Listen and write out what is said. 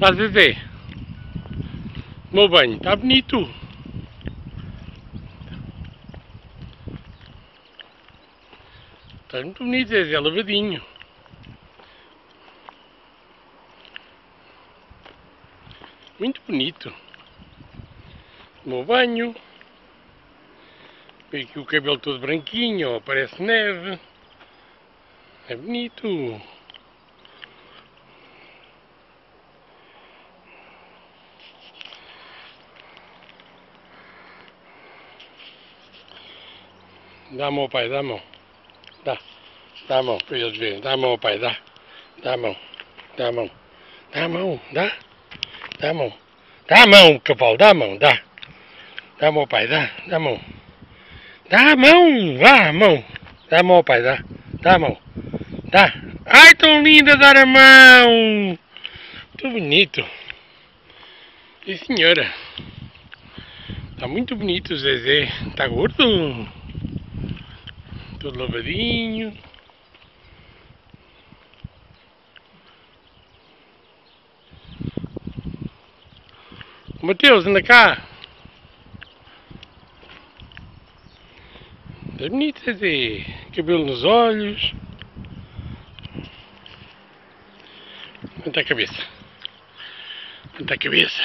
Lá, Zezé. Meu banho, está bonito. Está muito bonito, Zezé, lavadinho. Muito bonito. Meu banho. Vê aqui o cabelo todo branquinho, ó, parece neve. É bonito. Dá a mão ao pai, dá a mão. Dá. Dá a mão para eles verem. Dá a mão ao pai, dá. Dá a mão. Dá a mão. Dá a mão, dá. Dá a mão. Dá a mão, cavalo, dá a mão, dá. Dá a mão ao pai, dá. Dá a mão. Dá a mão, vá a mão. Dá a mão ao pai, dá. Dá a mão. Dá. Ai, tão linda dar a mão. Muito bonito. Sim, senhora. Está muito bonito o Zezé. Está gordo. Todo lavadinho. Mateus, anda cá. Está bonito, Zezé. Cabelo nos olhos. Levanta a cabeça. Levanta a cabeça.